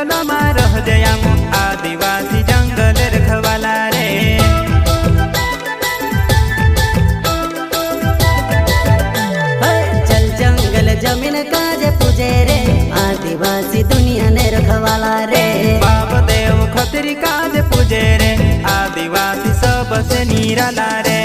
जंगल में रह जया आदिवासी जंगल रखवाला रे। चल जंगल जमीन काज पूजे रे आदिवासी दुनिया ने रखवाला रे। बाप देव खतरी काज पूजे रे आदिवासी सबसे निराला रे।